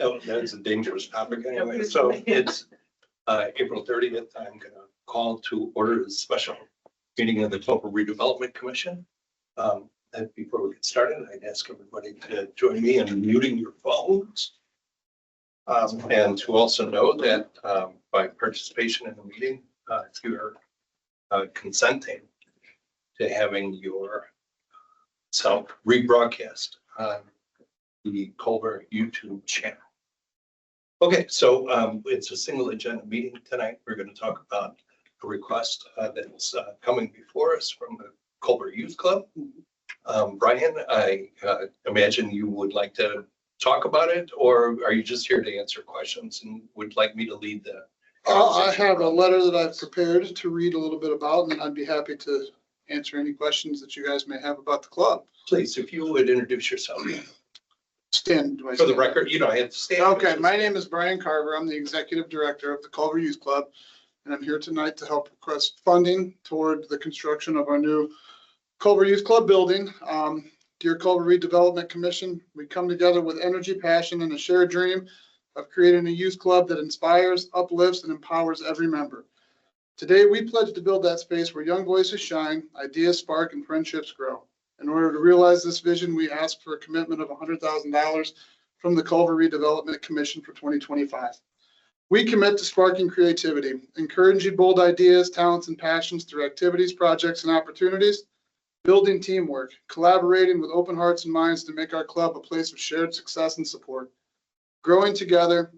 No, that's a dangerous topic anyway. So it's April 30th. I'm going to call to order the special meeting of the Culver Redevelopment Commission. And before we get started, I'd ask everybody to join me in muting your phones. And to also know that by participation in the meeting, if you're consenting to having your self rebroadcast on the Culver YouTube channel. Okay, so it's a single agenda meeting tonight. We're going to talk about a request that's coming before us from the Culver Youth Club. Brian, I imagine you would like to talk about it, or are you just here to answer questions and would like me to lead the I have a letter that I've prepared to read a little bit about, and then I'd be happy to answer any questions that you guys may have about the club. Please, if you would introduce yourself. Stand. For the record, you know, I have to stand. Okay, my name is Brian Carver. I'm the executive director of the Culver Youth Club, and I'm here tonight to help request funding toward the construction of our new Culver Youth Club building. Dear Culver Redevelopment Commission, we come together with energy, passion, and a shared dream of creating a youth club that inspires, uplifts, and empowers every member. Today, we pledge to build that space where young voices shine, ideas spark, and friendships grow. In order to realize this vision, we ask for a commitment of $100,000 from the Culver Redevelopment Commission for 2025. We commit to sparking creativity, encouraging bold ideas, talents, and passions through activities, projects, and opportunities, building teamwork, collaborating with open hearts and minds to make our club a place of shared success and support, growing together,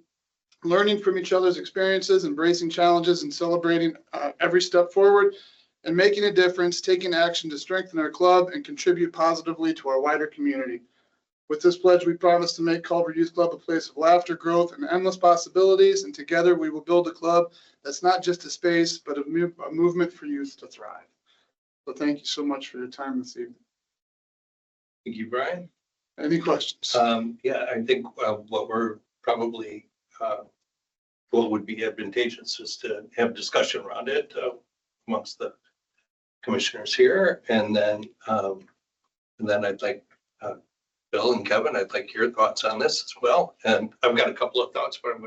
learning from each other's experiences, embracing challenges, and celebrating every step forward, and making a difference, taking action to strengthen our club and contribute positively to our wider community. With this pledge, we promise to make Culver Youth Club a place of laughter, growth, and endless possibilities, and together we will build a club that's not just a space, but a movement for youth to thrive. So thank you so much for your time this evening. Thank you, Brian. Any questions? Yeah, I think what we're probably, what would be advantageous is to have discussion around it amongst the commissioners here. And then I'd like, Bill and Kevin, I'd like your thoughts on this as well. And I've got a couple of thoughts, but I'm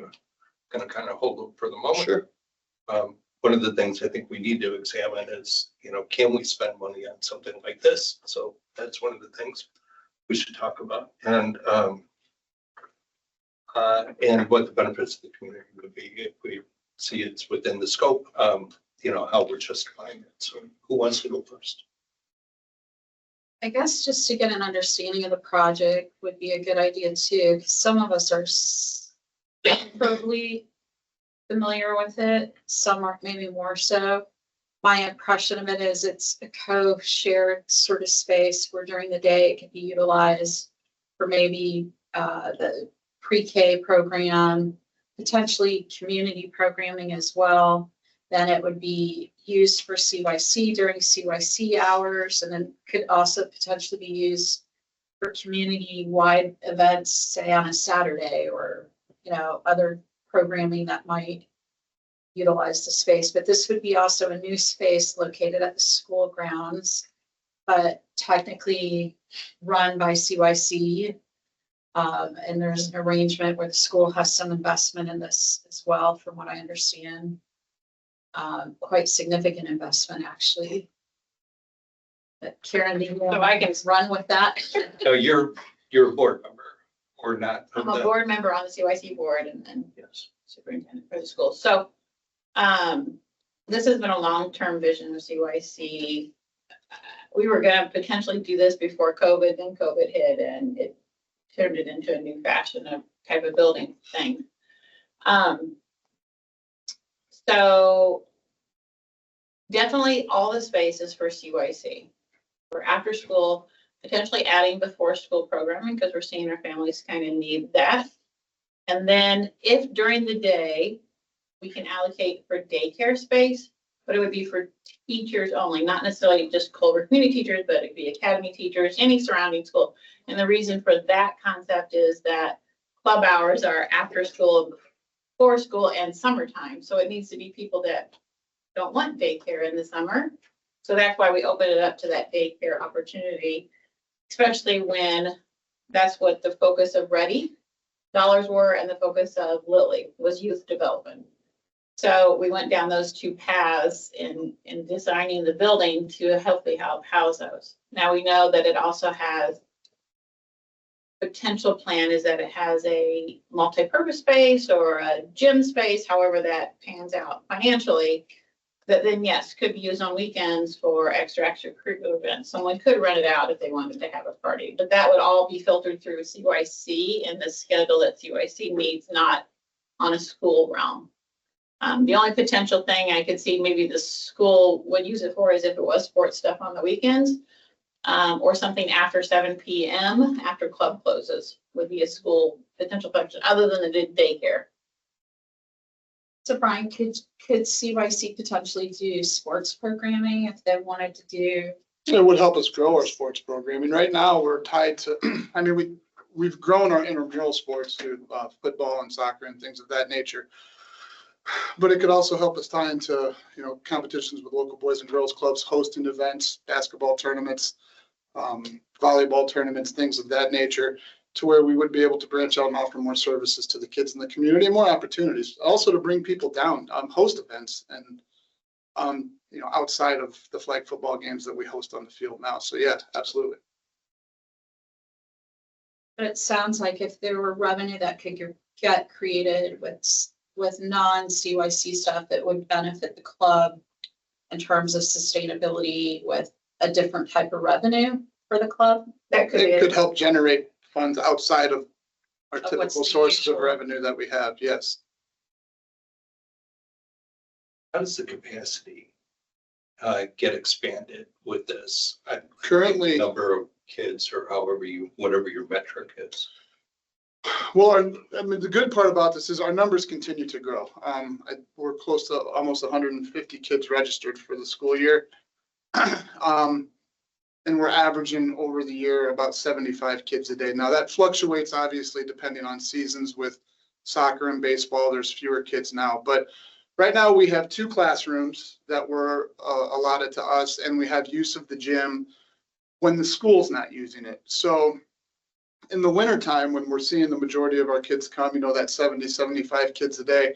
gonna kind of hold them for the moment. Sure. One of the things I think we need to examine is, you know, can we spend money on something like this? So that's one of the things we should talk about, and what the benefits of the community would be if we see it's within the scope, you know, how we're justifying it. So who wants to go first? I guess just to get an understanding of the project would be a good idea too, because some of us are probably familiar with it, some are maybe more so. My impression of it is it's a co-shared sort of space where during the day it can be utilized for maybe the pre-K program, potentially community programming as well. Then it would be used for CYC during CYC hours, and then could also potentially be used for community-wide events, say on a Saturday, or, you know, other programming that might utilize the space. But this would be also a new space located at the school grounds, but technically run by CYC. And there's an arrangement where the school has some investment in this as well, from what I understand. Quite significant investment, actually. But Karen, do you want So I can run with that? So you're a board member or not? I'm a board member on the CYC board and Yes. superintendent for the school. So this has been a long-term vision of CYC. We were going to potentially do this before COVID, then COVID hit, and it turned it into a new fashion of type of building thing. So definitely all the spaces for CYC. We're after school, potentially adding before school programming because we're seeing our families kind of need that. And then if during the day we can allocate for daycare space, but it would be for teachers only, not necessarily just Culver community teachers, but it'd be academy teachers, any surrounding school. And the reason for that concept is that club hours are after school, before school, and summertime. So it needs to be people that don't want daycare in the summer. So that's why we open it up to that daycare opportunity, especially when that's what the focus of Ready dollars were, and the focus of Lilly was youth development. So we went down those two paths in designing the building to hopefully help house those. Now we know that it also has potential plan is that it has a multi-purpose space or a gym space, however that pans out financially, that then yes, could be used on weekends for extracurricular events. Someone could rent it out if they wanted to have a party, but that would all be filtered through CYC and the schedule that CYC needs, not on a school realm. The only potential thing I could see maybe the school would use it for is if it was sports stuff on the weekends, or something after 7 p.m. after club closes would be a school potential function other than the daycare. So Brian, could CYC potentially do sports programming if they wanted to do? It would help us grow our sports programming. Right now, we're tied to, I mean, we've grown our intramural sports to football and soccer and things of that nature. But it could also help us tie into, competitions with local boys and girls clubs, hosting events, basketball tournaments, volleyball tournaments, things of that nature, to where we would be able to branch out and offer more services to the kids in the community and more opportunities. Also to bring people down, host events and, outside of the flag football games that we host on the field now. So yeah, absolutely. But it sounds like if there were revenue that could get created with non-CYC stuff, it would benefit the club in terms of sustainability with a different type of revenue for the club. That could It be could help generate funds outside of our Of what's typical the sources of usual. revenue that we have. Yes. How does the capacity get expanded with this? Currently, Number of kids or whatever your metric is. well, the good part about this is our numbers continue to grow. We're close to almost 150 kids registered for the school year. And we're averaging over the year about 75 kids a day. Now that fluctuates obviously depending on seasons. With soccer and baseball, there's fewer kids now, but right now we have 2 classrooms that were allotted to us, and we have use of the gym when the school's not using it. So in the wintertime, when we're seeing the majority of our kids come, that 70, 75 kids a day,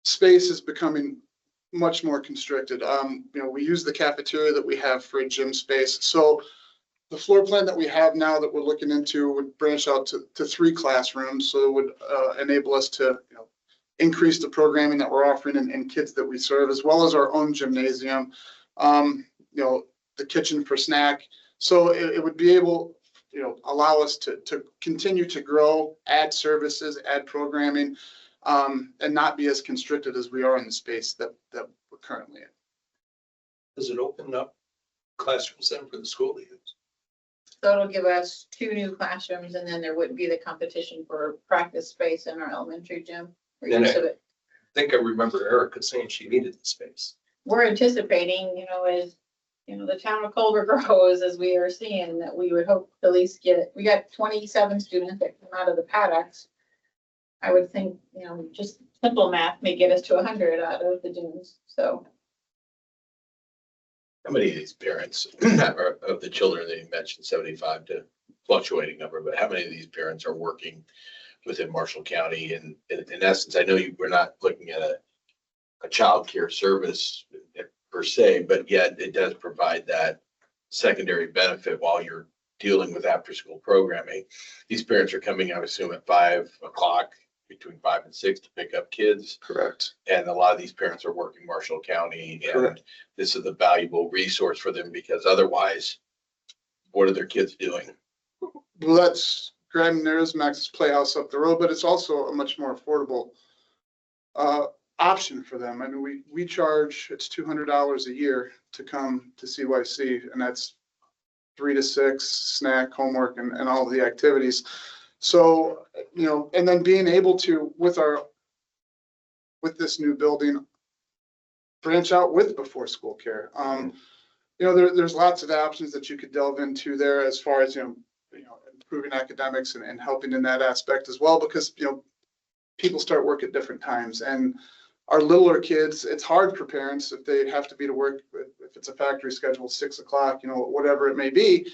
space is becoming much more constricted. We use the cafeteria that we have for a gym space. So the floor plan that we have now that we're looking into would branch out to 3 classrooms. So it would enable us to, increase the programming that we're offering and kids that we serve, as well as our own gymnasium, the kitchen for snack. So it would be able, allow us to continue to grow, add services, add programming, and not be as constricted as we are in the space that we're currently in. Does it open up classrooms then for the school to use? So it'll give us 2 new classrooms, and then there wouldn't be the competition for practice space in our elementary gym. For Then use of it. I think I remember Erica saying she needed the space. We're anticipating, as the town of Culver grows, as we are seeing, that we would hope to at least we got 27 students that come out of the paddocks. I would think, just simple math may get us to 100 out of the gyms. So How many of these parents are of the children that you mentioned, 75 to fluctuating number, but how many of these parents are working within Marshall County? And in essence, I know we're not looking at a child care service per se, but yet it does provide that secondary benefit while you're dealing with after school programming. These parents are coming, I assume, at 5 o'clock, between 5 and 6 to pick up kids. Correct. And a lot of these parents are working Marshall County, and Correct. this is a valuable resource for them, because otherwise, what are their kids doing? Well, that's granted, there is Max's Playhouse up the road, but it's also a much more affordable option for them. I mean, we charge, it's $200 a year to come to CYC, and that's 3 to 6 snack, homework, and all of the activities. So, and then being able to, with this new building, branch out with before school care. There's lots of options that you could delve into there as far as, improving academics and helping in that aspect as well, because, people start work at different times, and our littler kids, it's hard for parents if they have to be to work, if it's a factory schedule, 6 o'clock, whatever it may be,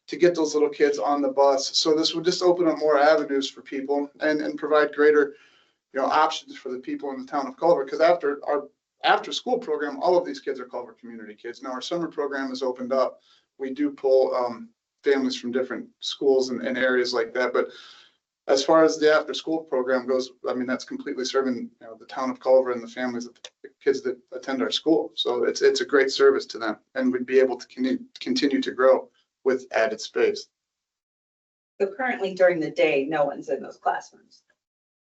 to get those little kids on the bus. So this would just open up more avenues for people and provide greater, options for the people in the town of Culver. Because after our after-school program, all of these kids are Culver community kids. Now our summer program is opened up. We do pull families from different schools and areas like that. But as far as the after-school program goes, I mean, that's completely serving the town of Culver and the families of the kids that attend our school. So it's a great service to them, and we'd be able to continue to grow with added space. So currently during the day, no one's in those classrooms.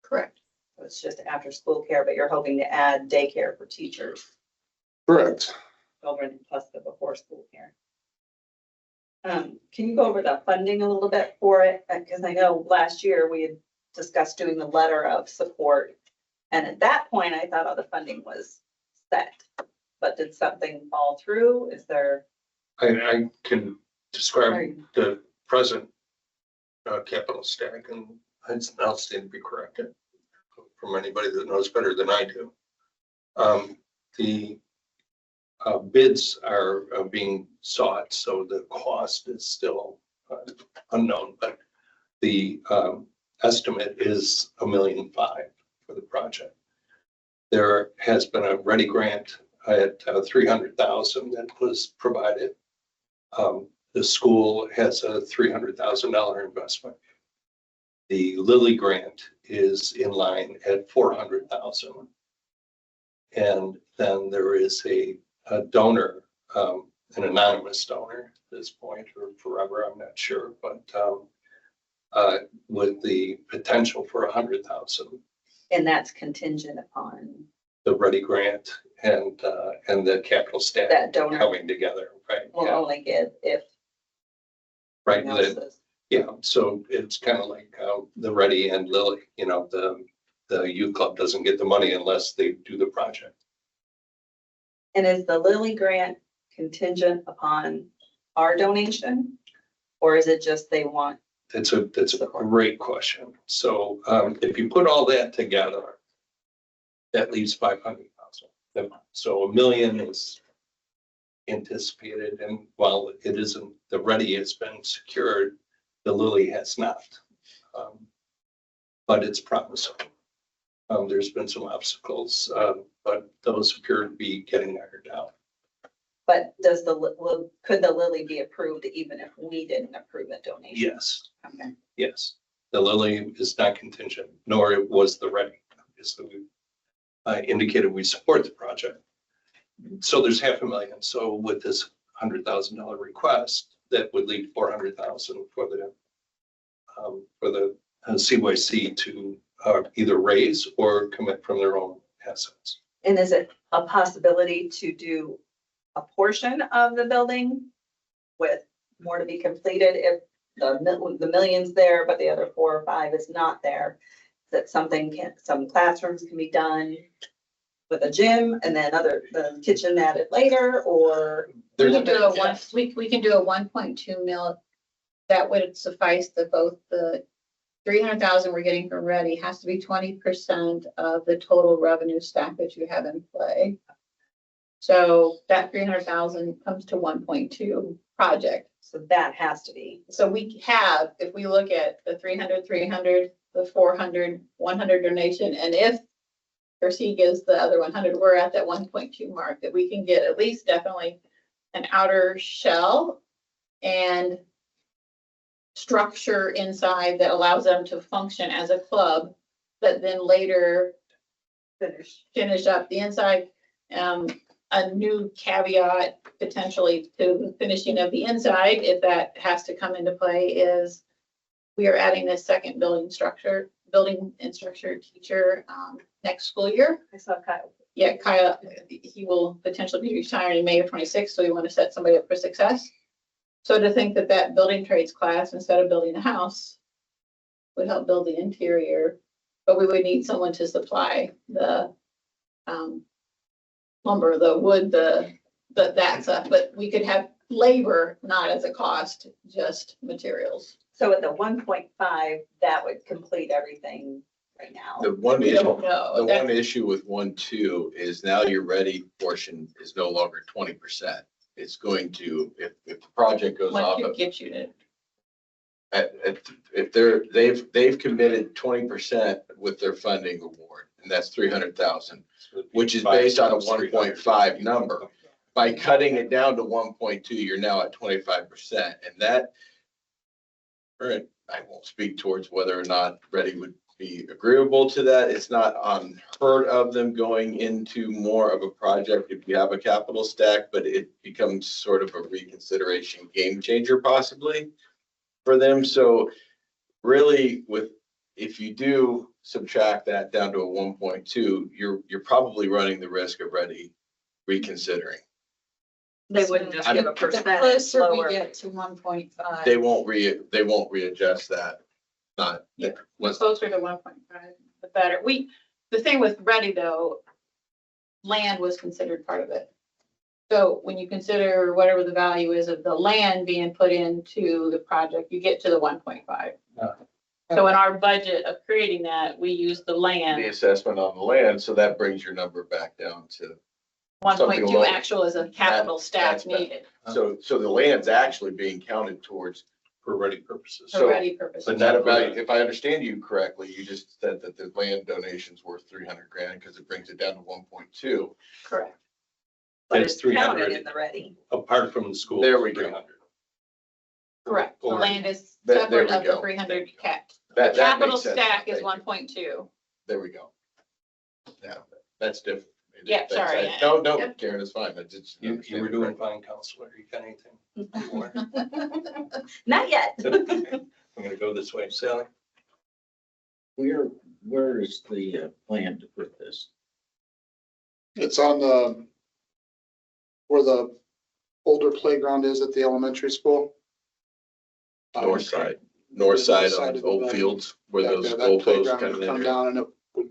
Correct. So it's just after school care, but you're hoping to add daycare for teachers, Correct. children, plus the before school care. Can you go over the funding a little bit for it? Because I know last year we had discussed doing the letter of support. And at that point, I thought all the funding was set, but did something fall through? Is there? I can describe the present capital stack, and I'll stand to be corrected from anybody that knows better than I do. The bids are being sought, so the cost is still unknown, but the estimate is $1.5 million for the project. There has been a ready grant at $300,000 that was provided. The school has a $300,000 investment. The Lilly grant is in line at $400,000. And then there is a donor, an anonymous donor at this point or forever, I'm not sure, but with the potential for $100,000. And that's contingent upon The ready grant and the capital stack that donor coming together, right? will Yeah, only give if. right. someone else is. Yeah, so it's kind of like the Ready and Lilly, the youth club doesn't get the money unless they do the project. And is the Lilly grant contingent upon our donation? Or is it just they want? That's a great question. So if you put all that together, that leaves 500,000. So $1 million is anticipated, and while it isn't, the Ready has been secured, the Lilly has not. But it's promising. There's been some obstacles, but those appear to be getting ironed out. But could the Lilly be approved even if we didn't approve a donation? Yes, Okay. yes. The Lilly is not contingent, nor was the Ready. Obviously, we indicated we support the project. So there's $500,000. So with this $100,000 request, that would leave $400,000 for the CYC to either raise or commit from their own assets. And is it a possibility to do a portion of the building with more to be completed if the million's there, but the other 4 or 5 is not there? That some classrooms can be done with a gym and then the kitchen added later, or? We can do we can do a 1.2 mil. That would suffice both the 300,000 we're getting from Ready has to be 20% of the total revenue stack that you have in play. So that 300,000 comes to 1.2 project. So that has to be. So we have, if we look at the 300, the 400, 100 donation, and if Percy gives the other 100, we're at that 1.2 mark that we can get at least definitely an outer shell and structure inside that allows them to function as a club, but then later finish up the inside. A new caveat potentially to the finishing of the inside, if that has to come into play, is we are adding this second building and structure teacher next school year. I saw Kyle. Yeah, Kyle, he will potentially be retiring in May of 26, so we want to set somebody up for success. So to think that building trades class, instead of building a house, would help build the interior, but we would need someone to supply the lumber, the wood, that stuff, but we could have labor, not as a cost, just materials. So at the 1.5, that would complete everything right now. The one We issue, don't know. the That's- one issue with 1.2 is now your ready portion is no longer 20%. It's going to, if the project goes off, 1.2 gets you to if they've committed 20% with their funding award, and that's 300,000, which is based on a 1.5 number. By cutting it down to 1.2, you're now at 25%, and that, right, I won't speak towards whether or not Ready would be agreeable to that. It's not unheard of them going into more of a project if you have a capital stack, but it becomes sort of a reconsideration game changer possibly for them. So really if you do subtract that down to a 1.2, you're probably running the risk of Ready reconsidering. They wouldn't just give a The percent closer we lower. get to 1.5. They won't readjust that. Not, The closer to 1.5, the better. The thing with Ready though, land was considered part of it. So when you consider whatever the value is of the land being put into the project, you get to the 1.5. So in our budget of creating that, we use the the land, assessment on the land, so that brings your number back down to, 1.2 lower. actual as a capital stack that's better. needed so the land's actually being counted towards. For Ready purposes. for So- Ready purposes. But that about, if I understand you correctly, you just said that the land donation's worth 300 grand because it brings it down to 1.2. Correct. But It's it's counted 300. in the ready. Apart from the school. There we go. 300. Correct. The Or- land is There separate we of the go. 300 cap. That Capital makes sense. stack is Thank you. 1.2. There we go. Yeah, that's different. Yeah, That's- sorry. No, Yep. Karen, it's fine. I just. You were doing fine, counselor. You got anything? more? Not yet. I'm gonna go this way. Sally? Where is the plan to put this? It's on where the older playground is at the elementary school. North side Side on of the Old building. Fields where Back those there, that goalposts playground kind would of come in, down and it would,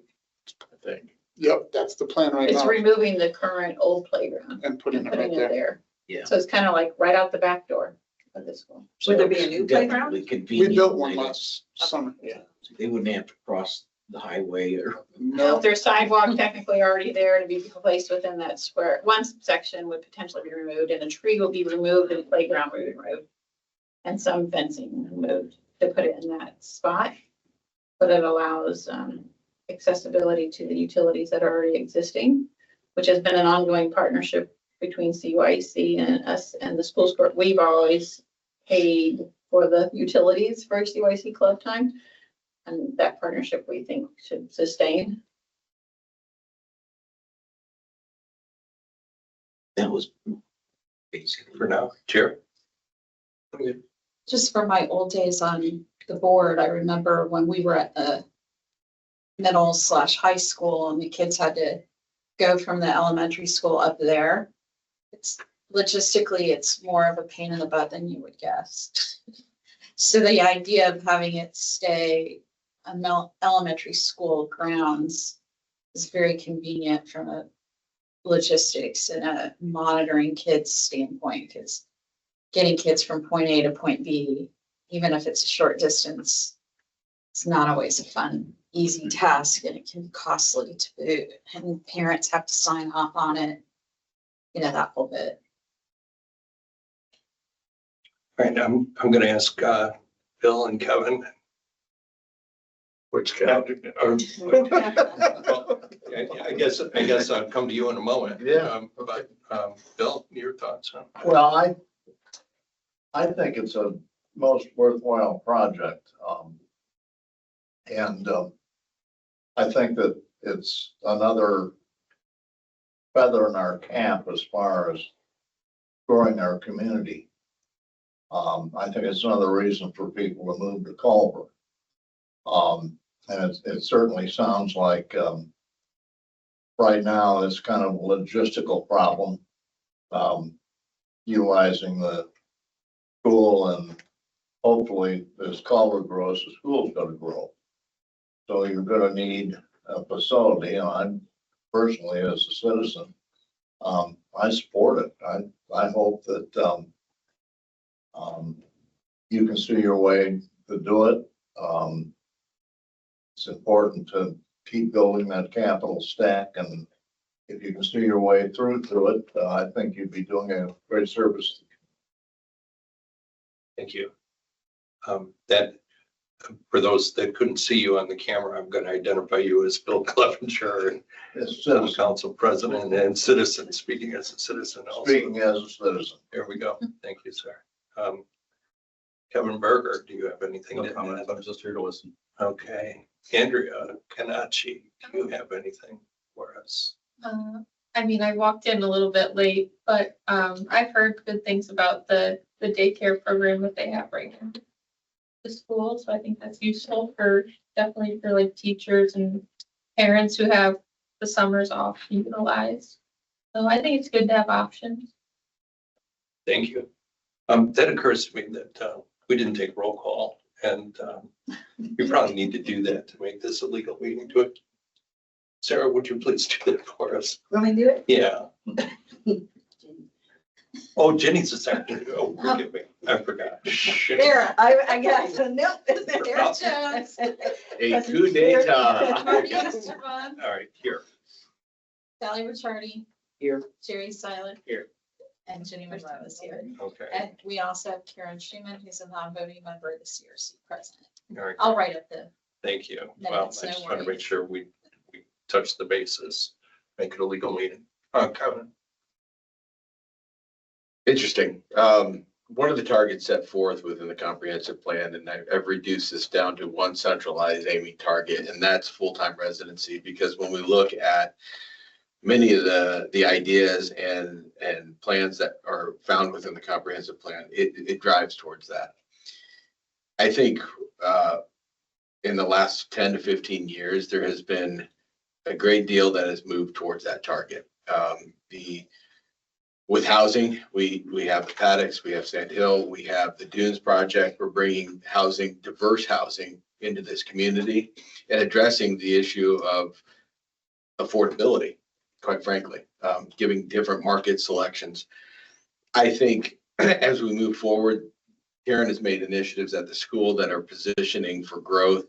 I think. yep, that's the plan right It's now. removing the current old playground And putting and it putting right it there. there. Yeah. So it's kind of like right out the back door of the school. Would there be a new playground? Definitely We convenient. built one last summer. Yeah, they wouldn't have to cross the highway or. Now, if there's sidewalk technically already there to be placed within that square, one section would potentially be removed and a tree will be removed and playground will be removed. And some fencing removed to put it in that spot. But it allows accessibility to the utilities that are already existing, which has been an ongoing partnership between CYC and us and the school board. We've always paid for the utilities for CYC club time. And that partnership we think should sustain. That was basically. For now, Chair? Just from my old days on the board, I remember when we were at the middle/high school and the kids had to go from the elementary school up there. It's logistically, it's more of a pain in the butt than you would guess. So the idea of having it stay on elementary school grounds is very convenient from a logistics and a monitoring kids standpoint, because getting kids from point A to point B, even if it's a short distance, it's not always a fun, easy task, and it can be costly to boot, and parents have to sign off on it, that whole bit. All right, I'm gonna ask Bill and Kevin. Which Or- I guess I'll come to you in a moment. Yeah. But Bill, your thoughts on? Well, I think it's a most worthwhile project. And I think that it's another feather in our cap as far as growing our community. I think it's another reason for people to move to Culver. And it certainly sounds like right now it's kind of a logistical problem, utilizing the school, and hopefully as Culver grows, the school's gonna grow. So you're gonna need a facility, and I personally, as a citizen, I support it. I hope that you can see your way to do it. It's important to keep building that capital stack, and if you can see your way through it, I think you'd be doing a great service. Thank you. That, for those that couldn't see you on the camera, I'm going to identify you as Bill Clevenger, and It's City citizen, Council President and citizen, speaking as a citizen also. speaking as a citizen. There we go. Thank you, sir. Kevin Berger, do you have anything to add? I'm just here to listen. Okay. Andrea Kanachi, do you have anything for us? I mean, I walked in a little bit late, but I've heard good things about the daycare program that they have right now. The school, so I think that's useful for, definitely for like teachers and parents who have the summers off utilized. So I think it's good to have options. Thank you. That occurs to me that we didn't take roll call, and we probably need to do that to make this a legal meeting. Do it. Sarah, would you please do that for us? Want me to do it? Yeah. Oh, Jenny's a secretary. Oh, forgive me. I forgot. Shit. There, I guess, nope. There's Jones. A coup d'etat. Marty Estervon, All right, here. Sally Ricciardi. Here. Jerry Silent. Here. And Jenny McDonough is here. Okay. And we also have Karen Schumann, who's a non-voting member of the CRC president. All right. I'll write up the, Thank you. No, Well, I it's no just want to make worries. sure we touch the bases, make it a legal meeting. Kevin. Interesting. One of the targets set forth within the comprehensive plan, and I've reduced this down to one centralized aiming target, and that's full-time residency. Because when we look at many of the ideas and plans that are found within the comprehensive plan, it drives towards that. I think in the last 10 to 15 years, there has been a great deal that has moved towards that target. With housing, we have the Paddocks, we have Sand Hill, we have the Dunes project. We're bringing housing, diverse housing into this community and addressing the issue of affordability, quite frankly, giving different market selections. I think as we move forward, Karen has made initiatives at the school that are positioning for growth.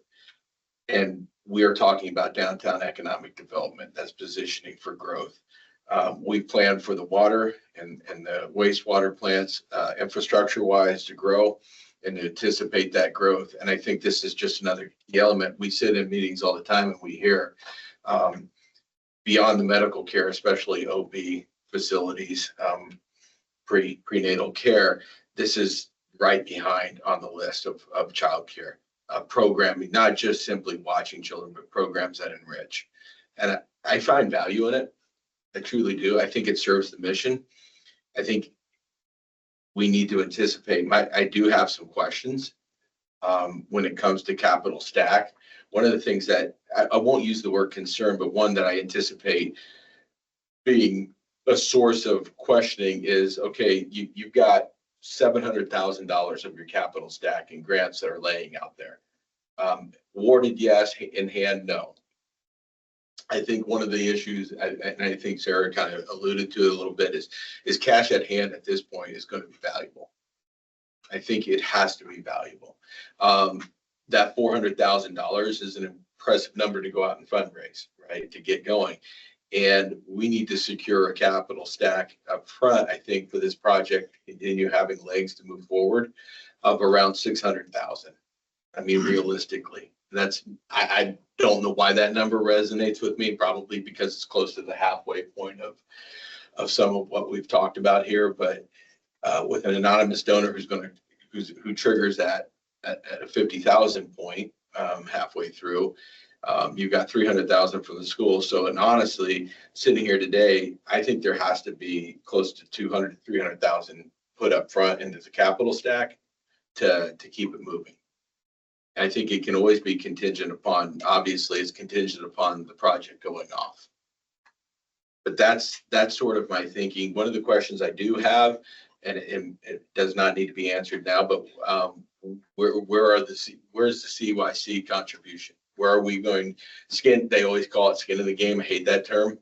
And we are talking about downtown economic development that's positioning for growth. We plan for the water and the wastewater plants, infrastructure wise, to grow and to anticipate that growth. And I think this is just another key element. We sit in meetings all the time and we hear beyond the medical care, especially OB facilities, prenatal care. This is right behind on the list of childcare programming, not just simply watching children, but programs that enrich. And I find value in it. I truly do. I think it serves the mission. I think we need to anticipate. I do have some questions when it comes to capital stack. One of the things that I won't use the word concern, but one that I anticipate being a source of questioning is, okay, you've got $700,000 of your capital stack in grants that are laying out there. Awarded, yes. In hand, no. I think one of the issues, and I think Sarah kind of alluded to it a little bit, is cash at hand at this point is going to be valuable. I think it has to be valuable. That $400,000 is an impressive number to go out and fundraise, right, to get going. And we need to secure a capital stack up front, I think, for this project, continue having legs to move forward, of around 600,000. I mean, realistically, I don't know why that number resonates with me, probably because it's close to the halfway point of some of what we've talked about here. But with an anonymous donor who triggers that at a 50,000 point halfway through, you've got 300,000 from the school. So, and honestly, sitting here today, I think there has to be close to 200 to 300,000 put up front into the capital stack to keep it moving. I think it can always be contingent upon, obviously it's contingent upon the project going off. But that's sort of my thinking. One of the questions I do have, and it does not need to be answered now, but where's the CYC contribution? Where are we going? Skin, they always call it skin in the game. I hate that term,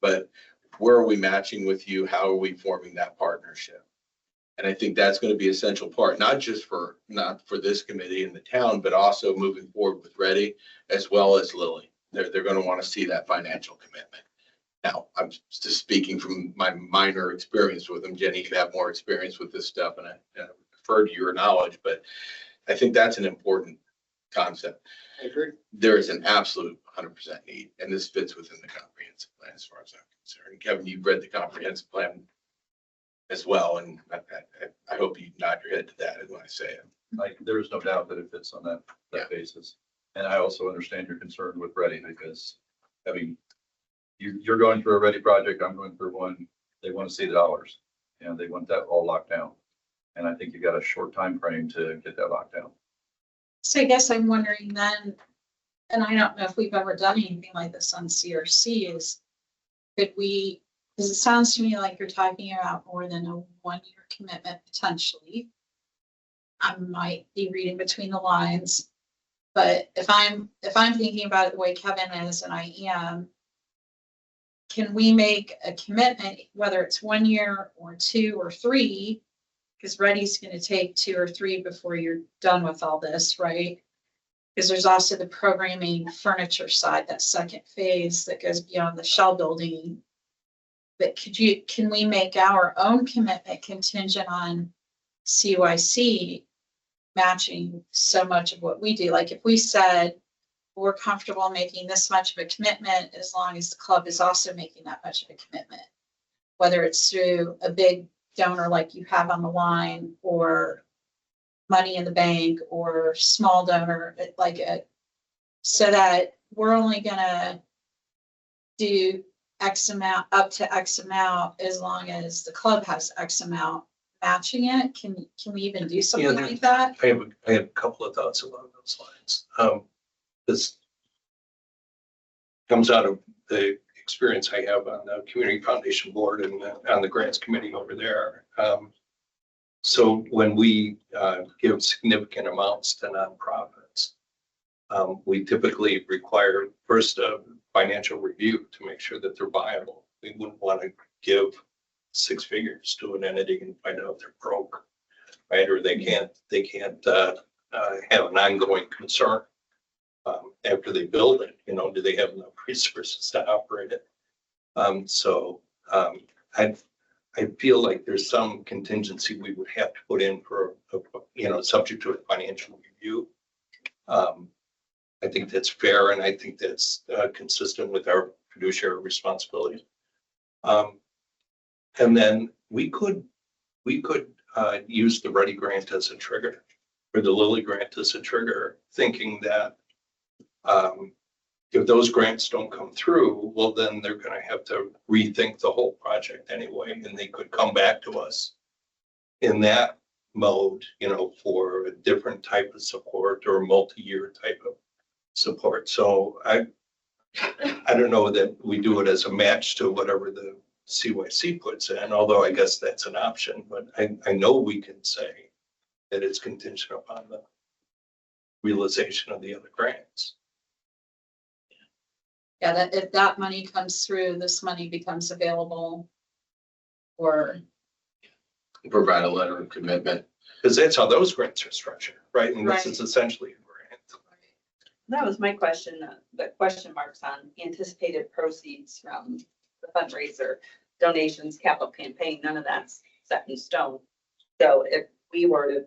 but where are we matching with you? How are we forming that partnership? And I think that's going to be an essential part, not for this committee in the town, but also moving forward with Ready as well as Lily. They're going to want to see that financial commitment. Now, I'm just speaking from my minor experience with them. Jenny, you have more experience with this stuff, and I defer to your knowledge, but I think that's an important concept. I agree. There is an absolute 100% need, and this fits within the comprehensive plan as far as I'm concerned. Kevin, you've read the comprehensive plan as well, and I hope you nod your head to that when I say it. Like, there is no doubt that it fits on that basis. And I also understand your concern with Ready, because having, you're going through a Ready project, I'm going through one, they want to see the dollars, and they want that all locked down. And I think you got a short time frame to get that locked down. So I guess I'm wondering then, and I don't know if we've ever done anything like this on CRC, is could we, because it sounds to me like you're talking about more than a 1-year commitment potentially. I might be reading between the lines, but if I'm thinking about it the way Kevin is, and I am, can we make a commitment, whether it's 1 year or 2 or 3? Because Ready's going to take 2 or 3 before you're done with all this, right? Because there's also the programming furniture side, that second phase that goes beyond the shell building. But can we make our own commitment contingent on CYC matching so much of what we do? Like if we said we're comfortable making this much of a commitment as long as the club is also making that much of a commitment, whether it's through a big donor like you have on the line, or money in the bank, or small donor like it, so that we're only gonna do X amount up to X amount as long as the club has X amount matching it. Can we even do something like that? I have a couple of thoughts along those lines. This comes out of the experience I have on the Community Foundation Board and on the grants committee over there. So when we give significant amounts to nonprofits, we typically require first a financial review to make sure that they're viable. We wouldn't want to give 6 figures to an entity and find out they're broke, right? Or they can't have an ongoing concern after they build it. You know, do they have enough resources to operate it? I feel like there's some contingency we would have to put in for, subject to a financial review. I think that's fair, and I think that's consistent with our fiduciary responsibility. And then we could use the Ready grant as a trigger, or the Lilly grant as a trigger, thinking that if those grants don't come through, well, then they're going to have to rethink the whole project anyway, and they could come back to us in that mode, for a different type of support or a multi-year type of support. So I don't know that we do it as a match to whatever the CYC puts in, although I guess that's an option, but I know we can say that it's contingent upon the realization of the other grants. Yeah, that if that money comes through, this money becomes available, or Provide a letter of commitment. Because that's how those grants are structured, right? And this is essentially a grant. That was my question, the question marks on anticipated proceeds from the fundraiser, donations, capital campaign, none of that's set in stone. So if we were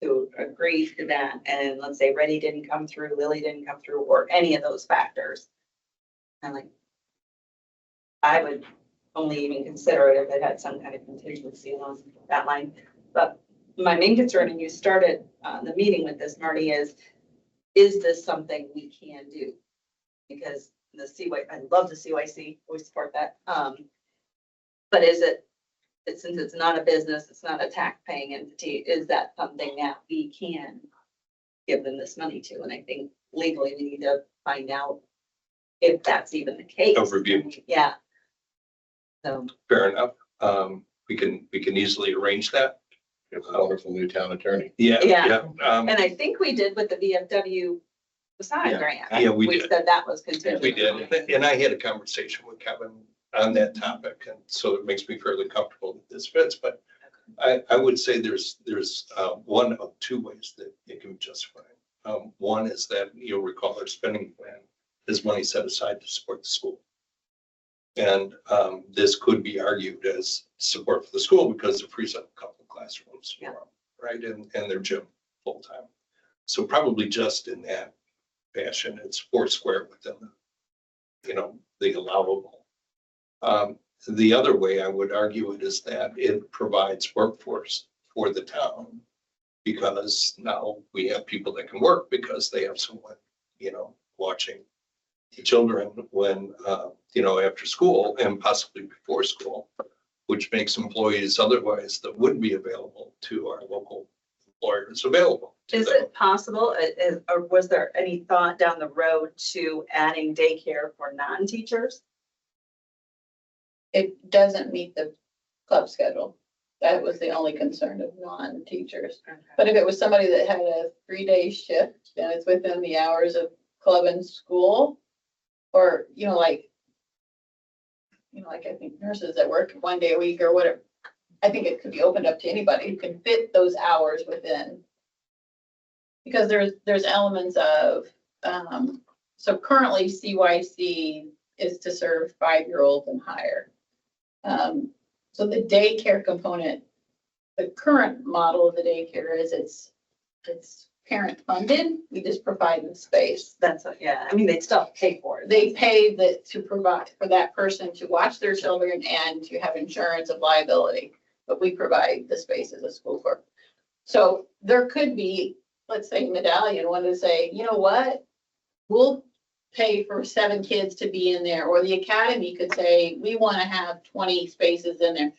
to agree to that, and let's say Ready didn't come through, Lilly didn't come through, or any of those factors, I would only even consider it if it had some kind of contingency along that line. But my main concern, and you started the meeting with this, Marty, is this something we can do? Because the I love the CYC, we support that. But since it's not a business, it's not a tax paying entity, is that something that we can give them this money to? And I think legally we need to find out if that's even the case. Overview. Yeah. So. Fair enough. We can easily arrange that. A wonderful new town attorney. Yeah. And I think we did with the VFW facade grant. Yeah, we did. Said that was contingent. We did. And I had a conversation with Kevin on that topic. And so it makes me fairly comfortable that this fits, but I would say there's one of 2 ways that it can be justified. One is that you'll recall our spending plan is money set aside to support the school. And this could be argued as support for the school because it frees up a couple of classrooms, for them, right? And their gym full time. So probably just in that fashion, it's foursquare within the allowable. The other way I would argue it is that it provides workforce for the town. Because now we have people that can work because they have someone, watching the children when, after school and possibly before school, which makes employees otherwise that would be available to our local employers available to Is them. it possible, or was there any thought down the road to adding daycare for non-teachers? It doesn't meet the club schedule. That was the only concern of non-teachers. But if it was somebody that had a 3-day shift and it's within the hours of club and school, or, like I think nurses that work 1 day a week or whatever, I think it could be opened up to anybody who can fit those hours within. Because there's elements of, so currently CYC is to serve 5-year-olds and higher. So the daycare component, the current model of the daycare is it's parent funded. We just provide the space. Yeah, I mean, they'd still pay for it. They pay to provide for that person to watch their children and to have insurance of liability, but we provide the space as a school corp. So there could be, let's say Medallion wanted to say, you know what? We'll pay for 7 kids to be in there, or the academy could say, we want to have 20 spaces in there.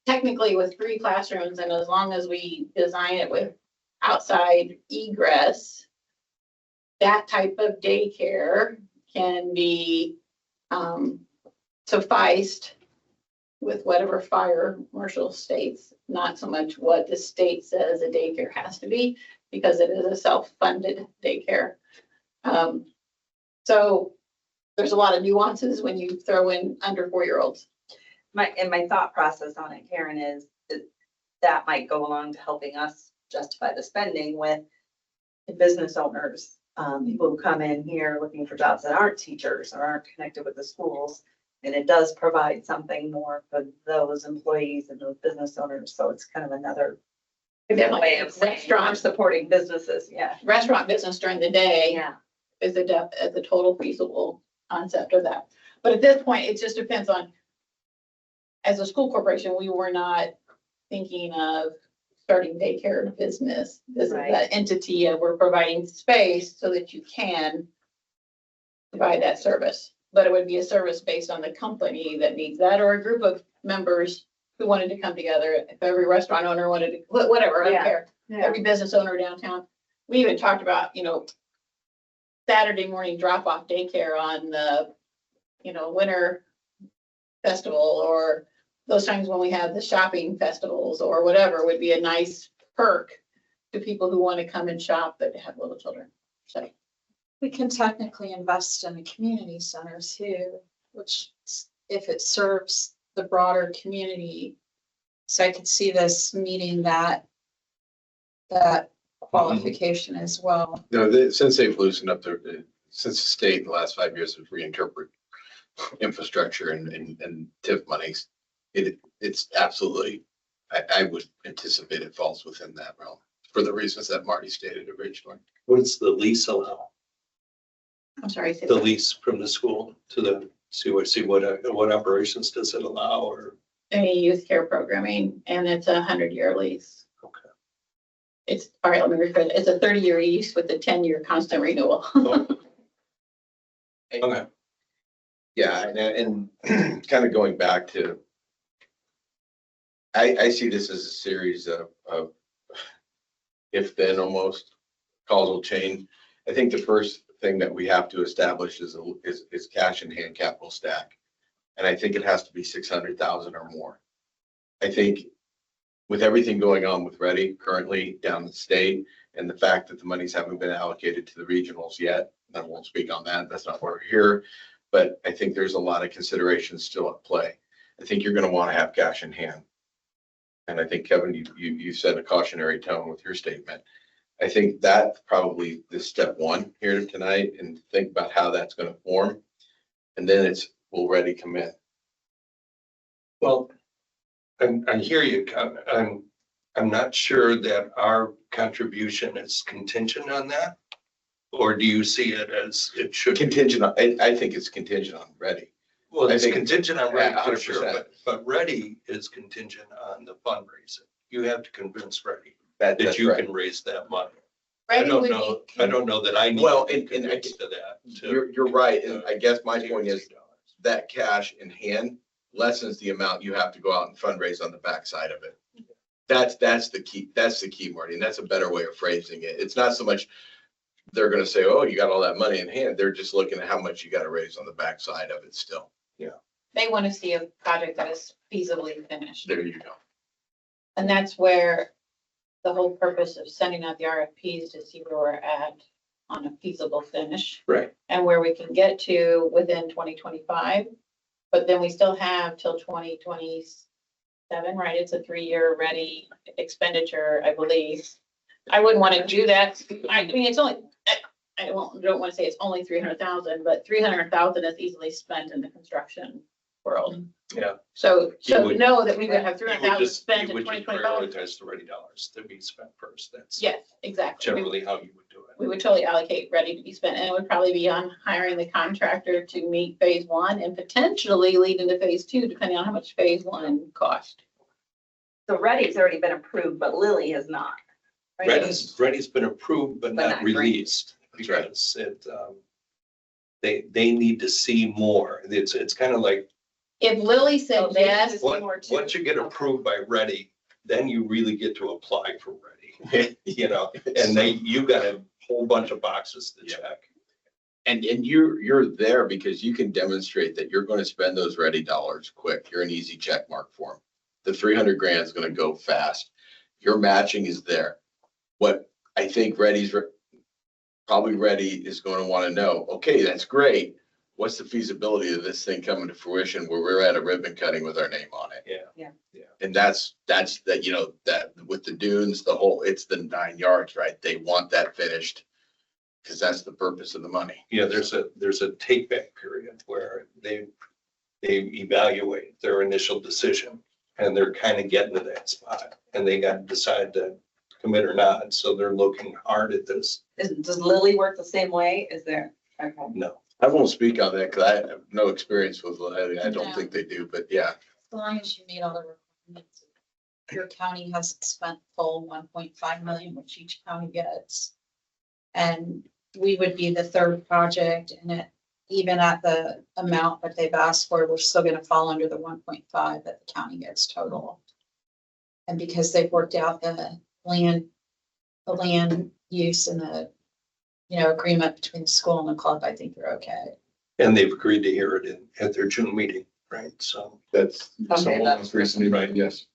Technically with 3 classrooms, and as long as we design it with outside egress, that type of daycare can be sufficed with whatever fire marshal states, not so much what the state says a daycare has to be, because it is a self-funded daycare. So there's a lot of nuances when you throw in under 4-year-olds. My thought process on it, Karen, is that might go along to helping us justify the spending with the business owners, people who come in here looking for jobs that aren't teachers or aren't connected with the schools. And it does provide something more for those employees and those business owners. So it's kind of another way of restaurant supporting businesses. Yeah. Restaurant business during the day Yeah. is a total feasible concept of that. But at this point, it just depends on, as a school corporation, we were not thinking of starting daycare business. This is Right. that entity of we're providing space so that you can provide that service. But it would be a service based on the company that needs that, or a group of members who wanted to come together. If every restaurant owner wanted to, whatever, I don't Yeah. care. Every business owner downtown. We even talked about, Saturday morning drop-off daycare on the, winter festival, or those times when we have the shopping festivals or whatever would be a nice perk to people who want to come and shop that have little children. So We can technically invest in a community center too, which if it serves the broader community. So I could see this meeting that qualification as well. No, since they've loosened up since the state in the last 5 years has reinterpreted infrastructure and TIF monies, it's absolutely, I would anticipate it falls within that realm for the reasons that Marty stated originally. What does the lease allow? I'm sorry. say The that. lease from the school to the CYC, what operations does it allow, or? Any youth care programming, and it's a 100-year lease. Okay. It's, all right, let me rephrase it. It's a 30-year lease with a 10-year constant renewal. Okay. Yeah, and kind of going back to, I see this as a series of if then almost causal chain. I think the first thing that we have to establish is cash in hand capital stack. And I think it has to be 600,000 or more. I think with everything going on with Ready currently down the state, and the fact that the monies haven't been allocated to the regionals yet, I won't speak on that. That's not why we're here. But I think there's a lot of considerations still at play. I think you're going to want to have cash in hand. And I think, Kevin, you said a cautionary tone with your statement. I think that's probably the step one here tonight, and think about how that's going to form. And then it's, will Ready commit? Well, I hear you, Kevin. I'm not sure that our contribution is contingent on that. Or do you see it as it should? be? Contingent on, I think it's contingent on ready. Well, I it's think- contingent on Ready for 100%. sure, but Ready is contingent on the fundraising. You have to convince Ready that That's you right. can raise that money. I Ready don't would know, be. I don't know that I need Well, to be and I convinced to that. You're right. And I guess my point is that cash in hand lessens the amount you have to go out and fundraise on the backside of it. That's the key. That's the key, Marty. And that's a better way of phrasing it. It's not so much they're going to say, oh, you got all that money in hand. They're just looking at how much you got to raise on the backside of it still. They want to see a project that is feasibly finished. There you go. And that's where the whole purpose of sending out the RFPs to see where we're at on a feasible finish Right. and where we can get to within 2025. But then we still have till 2027, right? It's a 3-year ready expenditure, I believe. I wouldn't want to do that. I mean, it's only, I don't want to say it's only 300,000, but 300,000 is easily spent in the construction world. Yeah. So You to would- know that we would have You would 300,000 just, spent you in would just 2025. prioritize the Ready dollars to be spent first. That's Yes, exactly. generally how you would do it. We would totally allocate ready to be spent, and it would probably be on hiring the contractor to meet phase 1 and potentially lead into phase 2, depending on how much phase 1 cost. So Ready's already been approved, but Lily has not. right? Ready's been approved, but But not not granted. released because they need to see more. It's kind of like, If Lily said Oh, they need yes, to see more too. once you get approved by Ready, then you really get to apply for Ready, you know, and you got a whole bunch of boxes to Yeah. check. And you're there because you can demonstrate that you're going to spend those ready dollars quick. You're an easy check mark for them. The 300 grand is going to go fast. Your matching is there. What I think probably Ready is going to want to know, okay, that's great. What's the feasibility of this thing coming to fruition where we're at a ribbon cutting with our name on it? Yeah. And that's that, that with the dunes, it's the 9 yards, right? They want that finished because that's the purpose of the money. Yeah, there's a take back period where they evaluate their initial decision and they're kind of getting to that spot and they got to decide to commit or not. So they're looking hard at this. Does Lily work the same way? Is there? Okay. No. I won't speak on that because I have no experience with Lily. I don't No. think they do, but yeah. As long as you meet all the requirements. Your county hasn't spent full 1.5 million, which each county gets. And we would be the third project and even at the amount that they've asked for, we're still gonna fall under the 1.5 that the county gets total. And because they've worked out the land use and the, agreement between the school and the club, I think they're okay. And they've agreed to hear it at their June meeting, right? So, That's Okay, that's- recently, right? Yes.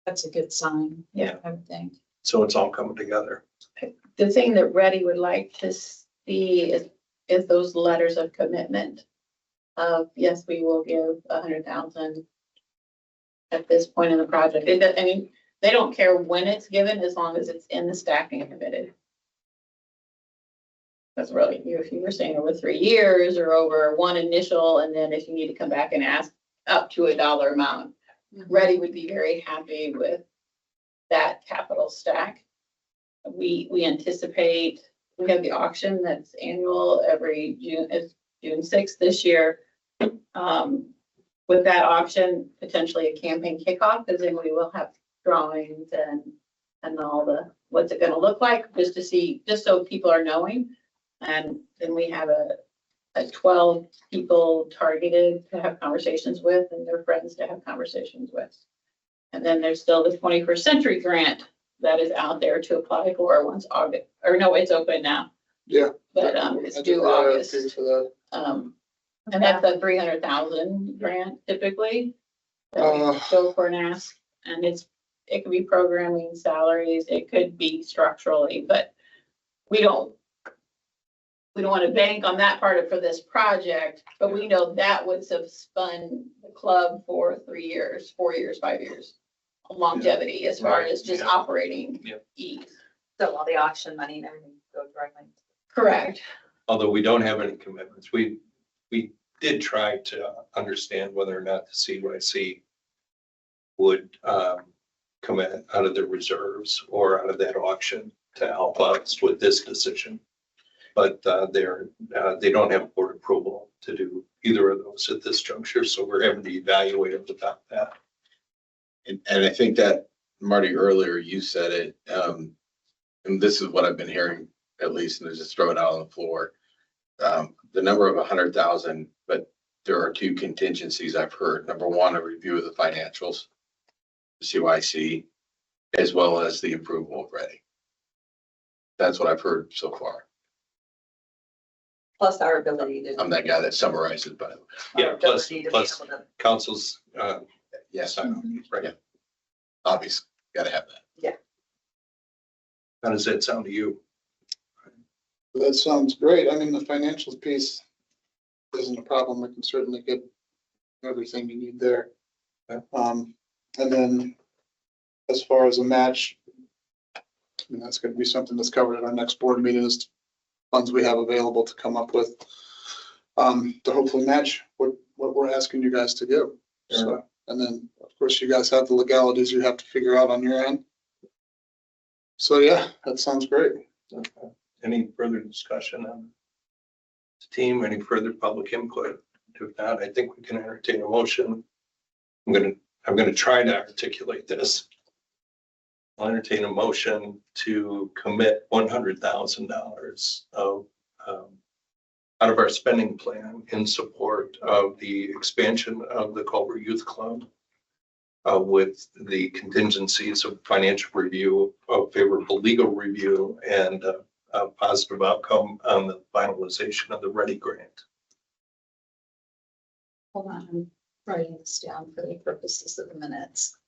That's a good sign. Yeah. I would think. so it's all coming together. the thing that Ready would like to see is those letters of commitment of, yes, we will give 100,000 at this point in the project. I mean, they don't care when it's given as long as it's in the stacking committed. That's really, if you were saying over 3 years or over one initial, and then if you need to come back and ask up to a dollar amount, Ready would be very happy with that capital stack. We anticipate, we have the auction that's annual every June, it's June 6th this year. With that auction, potentially a campaign kickoff, because then we will have drawings and all the, what's it gonna look like, just to see, just so people are knowing. And then we have a 12 people targeted to have conversations with and their friends to have conversations with. And then there's still the 21st Century Grant that is out there to apply for once August, or no, it's open now. Yeah. But it's I did due the August. RFP for that. And that's a 300,000 grant typically. That we Uh. go for and ask, and it could be programming salaries, it could be structurally, but we don't want to bank on that part for this project, but we know that would have spun the club for 3 years, 4 years, 5 years. Longevity as far Right, as just yeah. operating Yep. ease. So all the auction money and everything go directly. Correct. Although we don't have any commitments, we did try to understand whether or not the CYC would come out of their reserves or out of that auction to help us with this decision. But they don't have board approval to do either of those at this juncture, so we're having to evaluate about that. And I think that Marty, earlier you said it, and this is what I've been hearing at least, and just throw it out on the floor. The number of 100,000, but there are two contingencies I've heard. Number one, a review of the financials, CYC, as well as the approval of Ready. That's what I've heard so far. Plus our ability to. I'm that guy that summarizes, by the way. Yeah, our plus ability to be able to- council's, Yes, right. obviously, gotta have that. How does that sound to you? That sounds great. I mean, the financials piece isn't a problem. We can certainly get everything you need there. Okay. And then as far as a match, I mean, that's gonna be something that's covered at our next board meeting is funds we have available to come up with to hopefully match what we're asking you guys to do. So, and then, of course, you guys have the legalities you have to figure out on your end. So, yeah, that sounds great. Okay. Any further discussion on the team? Any further public input? If not, I think we can entertain a motion. I'm gonna try to articulate this. I'll entertain a motion to commit $100,000 of out of our spending plan in support of the expansion of the Culver Youth Club with the contingencies of financial review, of favorable legal review, and a positive outcome on the finalization of the Ready grant. Hold on, I'm writing this down for the purposes of the minutes.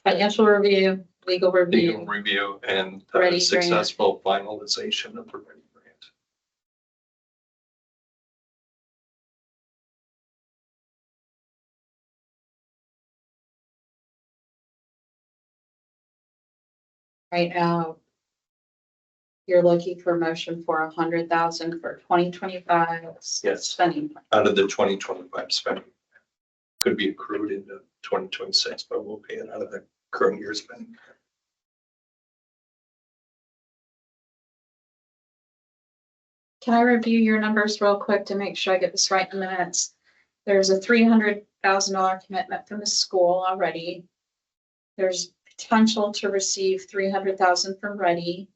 Financial review, legal Legal review, review and Ready grant. successful finalization of the Ready grant. right now. You're looking for a motion for 100,000 for 2025. Yes. Spending plan. Out of the 2025 spending. Could be accrued into 2026, but we'll pay it out of the current year's spending. Can I review your numbers real quick to make sure I get this right in minutes? There's a $300,000 commitment from the school already. There's potential to receive 300,000 from Ready.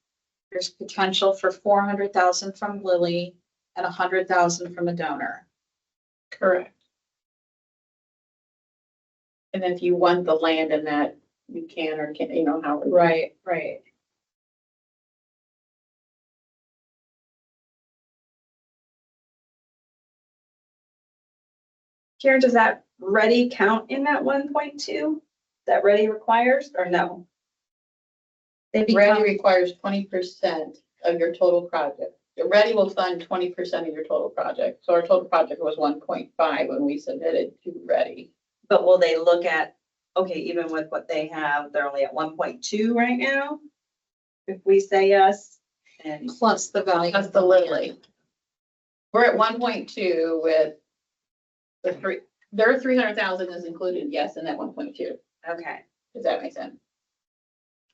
There's potential for 400,000 from Lilly and 100,000 from a donor. Correct. And if you want the land in that, you can or can't, you know, how. Right, right. Karen, does that Ready count in that 1.2 that Ready requires or no? They Ready become, requires 20% of your total project. Ready will fund 20% of your total project. So our total project was 1.5 when we submitted to Ready. But will they look at, okay, even with what they have, they're only at 1.2 right now? If we say yes, and plus the value. That's the Lilly. We're at 1.2 with the three, their 300,000 is included, yes, in that 1.2. okay, Does that make sense?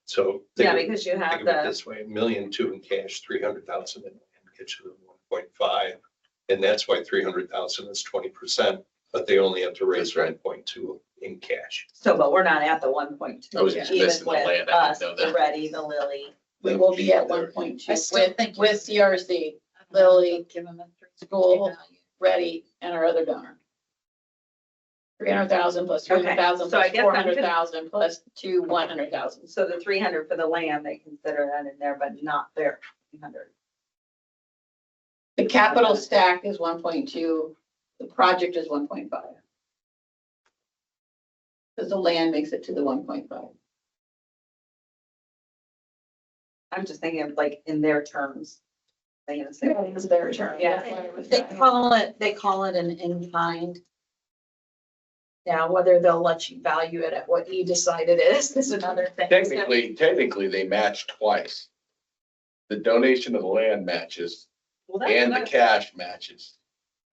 So. yeah, think because you have of it the, this way, $1.2 million in cash, 300,000 in get you to 1.5. And that's why 300,000 is 20%, but they only have to raise That's right. 1.2 in cash. so, but we're not at the 1.2. I was just Even missing the with land, I us, didn't know the that. Ready, the Lilly. We will be at There. 1.2 I still with, think with CRC, Lilly, Give them a School. value. Ready, and our other donor. 300,000 plus Okay, 300,000 so I plus guess I'm good. 400,000 plus 100,000. So the 300 for the land, they consider that in there, but not their 300. The capital stack is 1.2, the project is 1.5. Because the land makes it to the 1.5. I'm just thinking of like in their terms. They're gonna say, That is their term. Yeah. They call it an in-kind. Now, whether they'll let you value it at what you decide it is another thing. Technically, they match twice. The donation of the land matches well, that's and the what cash matches.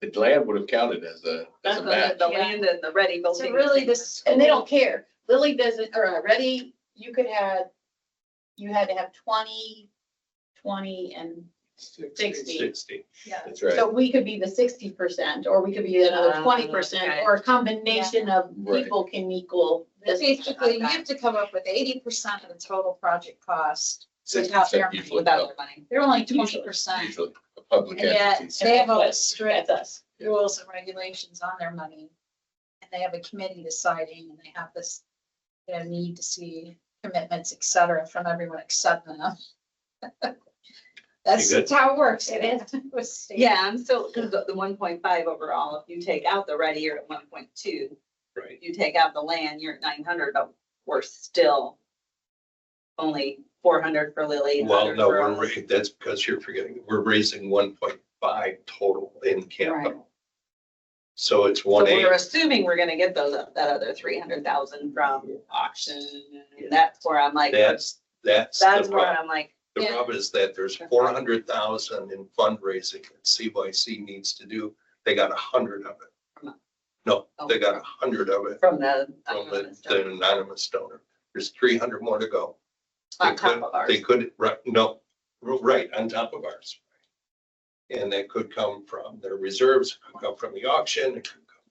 The land would have counted as a that's match. the land and the Ready building. So really this. And they don't care. Lily doesn't, or Ready, you had to have 20, 20, and 60. 60. Yeah. That's right. So we could be the 60%, or we could be another 20%, Okay. or a combination of Right. people can equal this. Basically, you have to come up with 80% of the total project cost. 60% usually. Without their money. They're only 20%. Usually a public And yet, entity. they have all the strict That's us. rules and regulations on their money. And they have a committee deciding, and they have this, need to see commitments, et cetera, from everyone except them. That's You good? how it works. It is. Yeah, I'm still, because the 1.5 overall, if you take out the ready, you're at 1.2. Right. You take out the land, you're at 900, but we're still only 400 for Lily. Well, 100 no, for us. that's because you're forgetting, we're raising 1.5 total in capital. So it's So 1.8. we're assuming we're gonna get that other 300,000 from auction. And that's where I'm like, That's the that's where rub. I'm like, The Yeah. rub is that there's 400,000 in fundraising that CYC needs to do. They got 100 of it. No, they got 100 of it from the. from the anonymous donor. There's 300 more to go. They On top could- of ours. They could, right, no, right, on top of ours. And that could come from their reserves, could come from the auction, it could come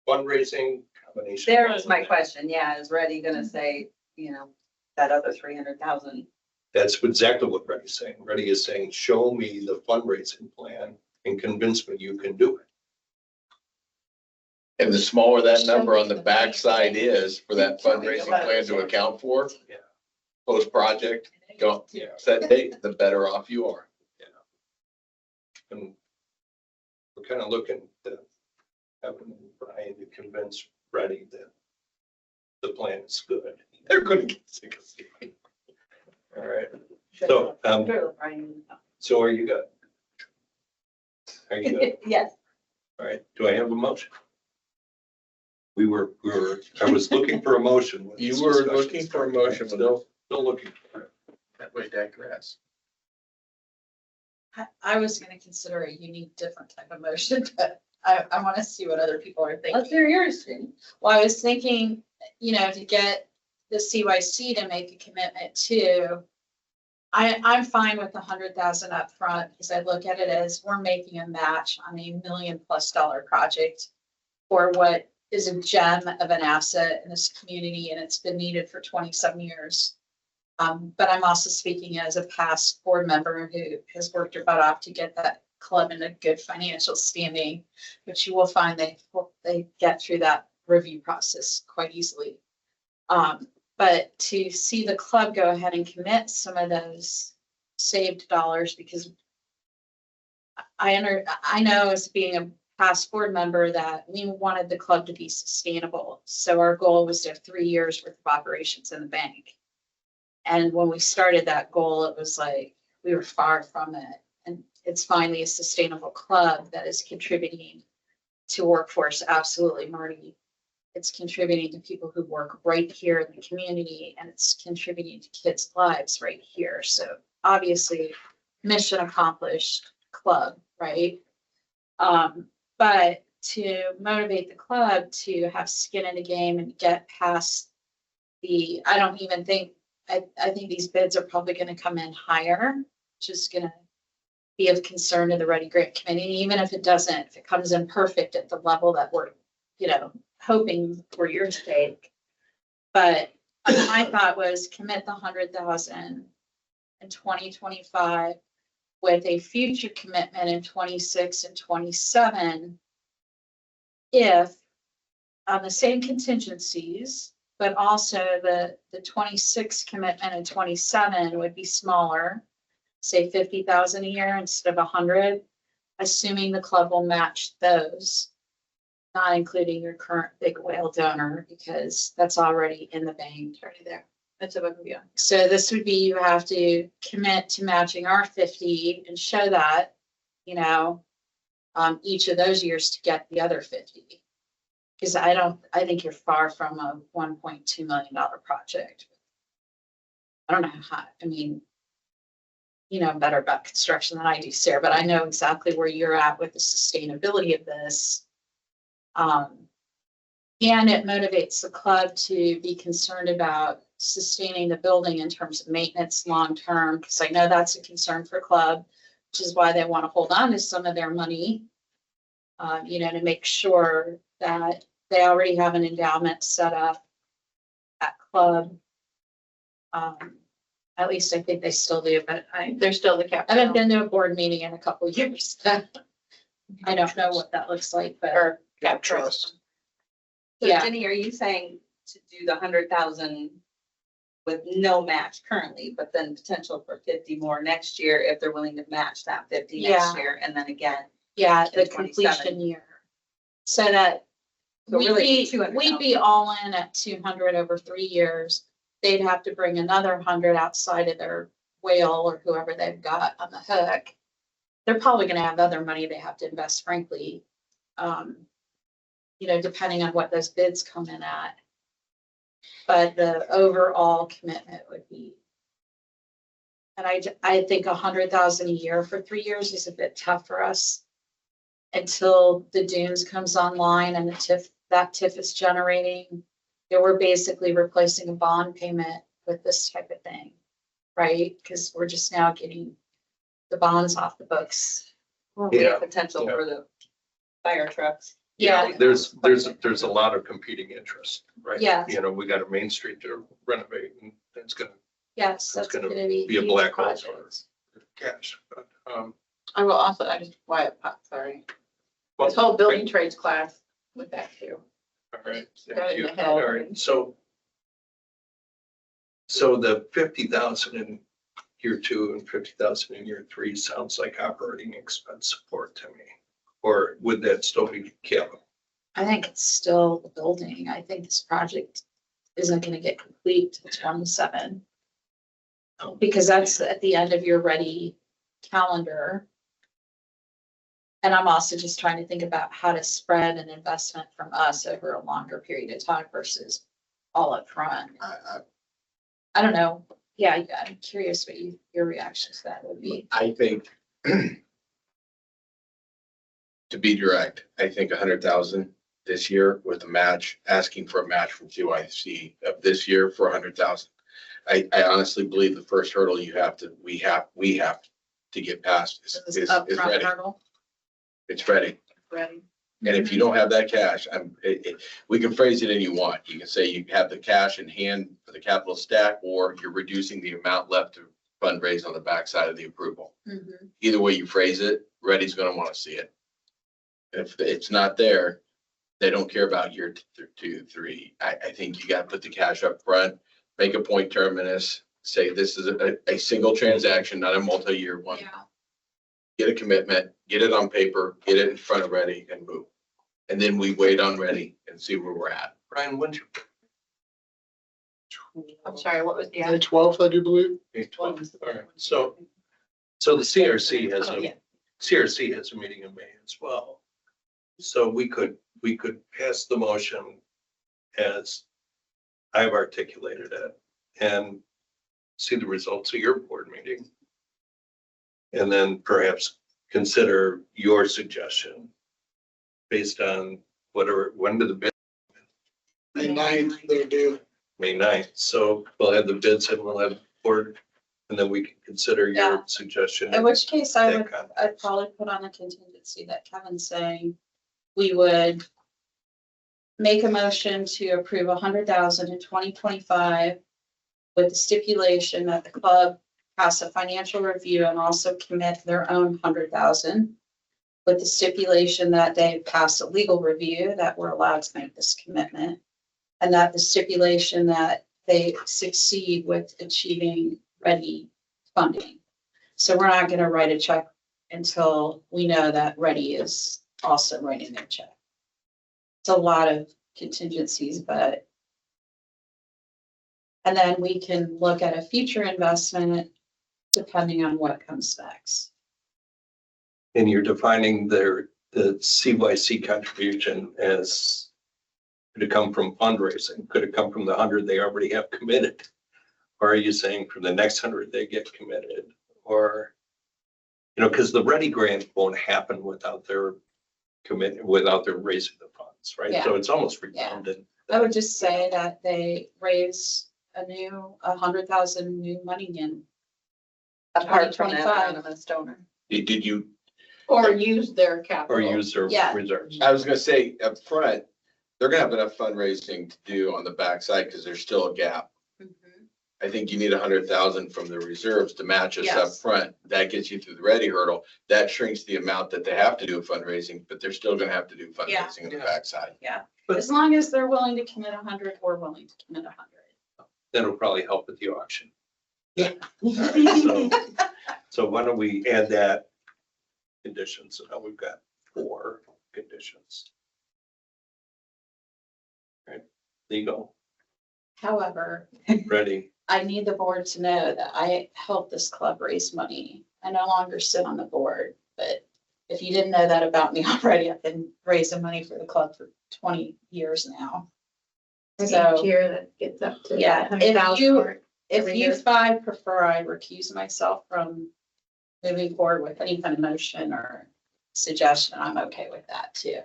fundraising, combination. of There all was of my that. question, yeah, is Reddy gonna say, that other 300,000? That's exactly what Reddy's saying. Reddy is saying, show me the fundraising plan and convince me you can do it. And the smaller that number on the backside is for that fundraising plan to account for. Yeah. Post-project, don't set date, the better off you are. And we're kind of looking to having Brian to convince Reddy that the plan is good. They're going to get sick of it. All right. So, so are you good? Are you good? Yes, All right. Do I have a motion? I was looking for a motion. when You this were discussion looking for a started. motion, Still looking for it. That way digress. I was gonna consider a unique, different type of motion, but I want to see what other people are thinking. let's hear yours, Jane. Well, I was thinking, to get the CYC to make a commitment too. I'm fine with the 100,000 up front because I look at it as we're making a match on $1 million+ project for what is a gem of an asset in this community, and it's been needed for 27 years. But I'm also speaking as a past board member who has worked her butt off to get that club in a good financial standing, which you will find they get through that review process quite easily. But to see the club go ahead and commit some of those saved dollars, because I know as being a past board member that we wanted the club to be sustainable. So our goal was to have 3 years worth of operations in the bank. And when we started that goal, it was like, we were far from it. And it's finally a sustainable club that is contributing to workforce. Absolutely, Marty. It's contributing to people who work right here in the community, and it's contributing to kids' lives right here. So obviously, mission accomplished club, right? But to motivate the club to have skin in the game and get past I don't even think, I think these bids are probably going to come in higher, which is going to be of concern to the Ready Grant Committee. Even if it doesn't, if it comes in perfect at the level that we're, hoping for your sake. But my thought was commit the 100,000 in 2025 with a future commitment in 26 and 27. If on the same contingencies, but also the 26 commitment and 27 would be smaller, say 50,000 a year instead of 100, assuming the club will match those, not including your current big whale donor, because that's already in the bank. Already there. That's above and beyond. So this would be, you have to commit to matching our 50 and show that, each of those years to get the other 50. Because I think you're far from a $1.2 million project. I don't know how, better about construction than I do, Sarah, but I know exactly where you're at with the sustainability of this. And it motivates the club to be concerned about sustaining the building in terms of maintenance long-term, because I know that's a concern for club, which is why they want to hold on to some of their money. To make sure that they already have an endowment set up at club. At least I think they still do, but There's still the I capital. haven't been to a board meeting in a couple of years. I don't know what that looks like, but Or Yeah, capital. trust. So Yeah. Jenny, are you saying to do the 100,000 with no match currently, but then potential for 50 more next year if they're willing to match that 50 next Yeah. year, and then again? yeah, the in 27. completion year. So that So we'd really be, 200,000. we'd be all in at 200 over 3 years. They'd have to bring another 100 outside of their whale or whoever they've got on the hook. They're probably gonna have other money they have to invest, frankly. Depending on what those bids come in at. But the overall commitment would be. And I think 100,000 a year for 3 years is a bit tough for us. Until the dunes comes online and that TIF is generating. We're basically replacing a bond payment with this type of thing, right? Because we're just now getting the bonds off the books. We Yeah. have potential Yeah. for the fire trucks. Yeah. There's a lot of competing interests, right? Yeah. We got a Main Street to renovate and it's gonna Yes, It's that's gonna gonna be be a huge black hole project. cash, but, I will also, sorry. well, This whole building trades class with that too. all right, Got thank it in you. the head. All right, so the 50,000 in year 2 and 50,000 in year 3 sounds like operating expense support to me. Or would that still be capital? I think it's still the building. I think this project isn't gonna get complete till 27. Because that's at the end of your ready calendar. And I'm also just trying to think about how to spread an investment from us over a longer period of time versus all up front. I don't know. Yeah, I'm curious what your reaction to that would be. I think, to be direct, I think 100,000 this year with a match, asking for a match from CYC of this year for 100,000. I honestly believe the first hurdle we have to get past This is upfront ready. hurdle. It's ready. Ready. And if you don't have that cash, we can phrase it any you want. You can say you have the cash in hand for the capital stack, or you're reducing the amount left to fundraise on the backside of the approval. Mhm. Either way you phrase it, Ready's gonna wanna see it. If it's not there, they don't care about year 2, 3. I think you gotta put the cash up front, make a point terminus, say this is a single transaction, not a multi-year one. Yeah. Get a commitment, get it on paper, get it in front of Ready and move. And then we wait on Ready and see where we're at. Brian, when's your? I'm sorry, what was the? May 12th, I do believe. May 12th? All right, so the CRC has Oh, yeah. CRC has a meeting in May as well. So we could pass the motion as I've articulated it and see the results of your board meeting. And then perhaps consider your suggestion based on when do the bid, May 9th, they're due. May 9th. So we'll have the bids and we'll have board, and then we can consider Yeah. your suggestion. In which case I'd probably put on a contingency that Kevin's saying we would make a motion to approve 100,000 in 2025 with the stipulation that the club pass a financial review and also commit their own 100,000 with the stipulation that they pass a legal review that we're allowed to make this commitment, and that the stipulation that they succeed with achieving ready funding. So we're not gonna write a check until we know that Ready is also writing their check. It's a lot of contingencies, but. And then we can look at a future investment depending on what comes next. And you're defining the CYC contribution as, could it come from fundraising? Could it come from the 100 they already have committed? Or are you saying from the next 100 they get committed? Or, because the Ready grant won't happen without their commitment, without their raising the funds. funds, right? So it's almost Yeah. redundant. I would just say that they raise a 100,000 new money in. Apart from that 2025. anonymous donor. Did you, Or use their Or capital. use their Yeah. reserves. I was gonna say up front, they're gonna have enough fundraising to do on the backside because there's still a gap. I think you need 100,000 from the reserves to match us up Yes. front. That gets you through the ready hurdle. That shrinks the amount that they have to do fundraising, but they're still gonna have to do fundraising on the Yeah. backside. As long as they're willing to commit 100, we're willing to commit 100. That'll probably help with the auction. Yeah. All right, so why don't we add that condition? So now we've got 4 conditions. All right, legal, However, ready. I need the board to know that I helped this club raise money. I no longer sit on the board, but if you didn't know that about me already, I've been raising money for the club for 20 years now. So, Year that gets up to. yeah, 100,000 mark. if Every you year. 5 prefer I recuse myself from moving forward with any kind of motion or suggestion, I'm okay with that too.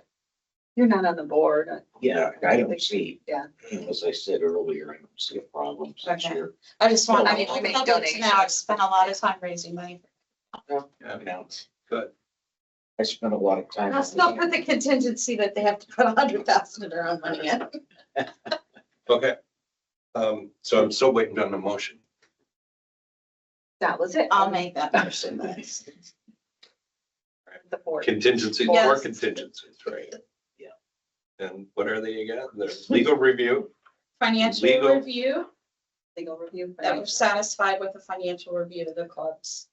You're not on the board. Yeah, I don't see, Yeah. as I said earlier, I don't see a problem. since Okay. you're- I just want, I Well, mean, we'll the make public to know I've donations. spent a lot of time raising money. Yeah, Counts. good. I spent a lot of time. I'll still put the contingency that they have to put 100,000 of their own money in. Okay. So I'm still waiting on the motion. That was it. I'll make that motion. The board. Contingencies, Yes. 4 contingencies, right? Yeah. And what are they again? There's legal review, Financial Legal. review, Legal review. that we're satisfied with the financial review of the club's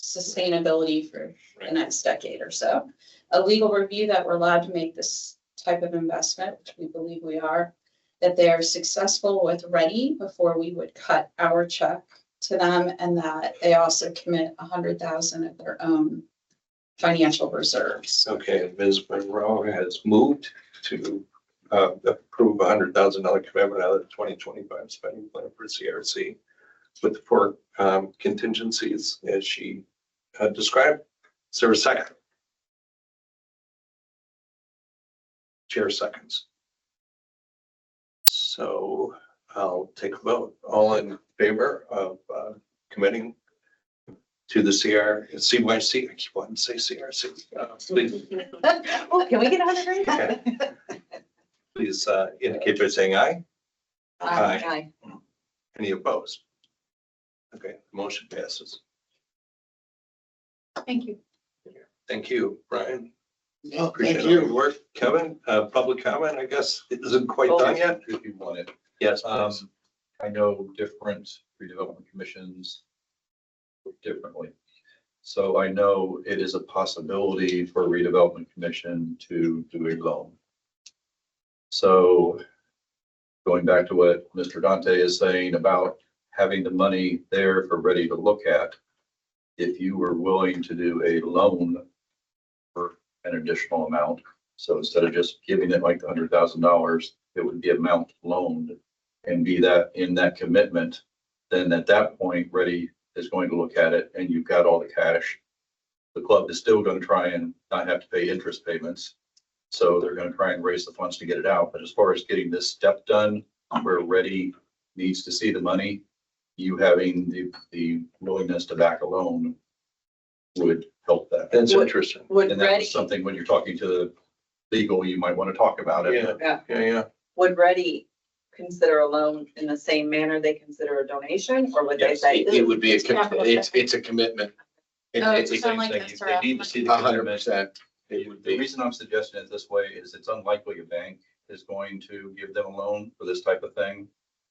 sustainability for the next decade or so. A legal review that we're allowed to make this type of investment, which we believe we are, that they are successful with Ready before we would cut our check to them, and that they also commit 100,000 of their own financial reserves. Okay, Ms. Monroe has moved to approve $100,000 commitment out of the 2025 spending plan for CRC with the 4 contingencies as she described. Is there a second? Chair seconds. So I'll take a vote. All in favor of committing to the CYC, I keep wanting to say CRC. Please, Oh, can we get 100? Okay. please indicate by saying aye. Aye. Any opposed? Okay, motion passes. Thank you. Thank you, Brian. No, Appreciate thank all your you. work. Kevin, public comment, I guess, it isn't quite done yet. If you want it. Yes, please. I know different redevelopment commissions work differently. So I know it is a possibility for a redevelopment commission to do a loan. So going back to what Mr. Dante is saying about having the money there for Ready to look at, if you were willing to do a loan for an additional amount, so instead of just giving it like $100,000, it would be amount loaned and be that in that commitment, then at that point, Ready is going to look at it and you've got all the cash. The club is still going to try and not have to pay interest payments. So they're going to try and raise the funds to get it out. But as far as getting this step done where Ready needs to see the money, you having the willingness to back a loan would help that. That's Would- interesting. Would And that Ready, was something when you're talking to the legal, you might want to talk about it. Yeah. would Ready consider a loan in the same manner they consider a donation, or would they Yes, say? it would be It's capital. it's a commitment. Oh, It's the it's same like thing. this, They need to see the 100%. It would The be. reason I'm suggesting it this way is it's unlikely a bank is going to give them a loan for this type of thing.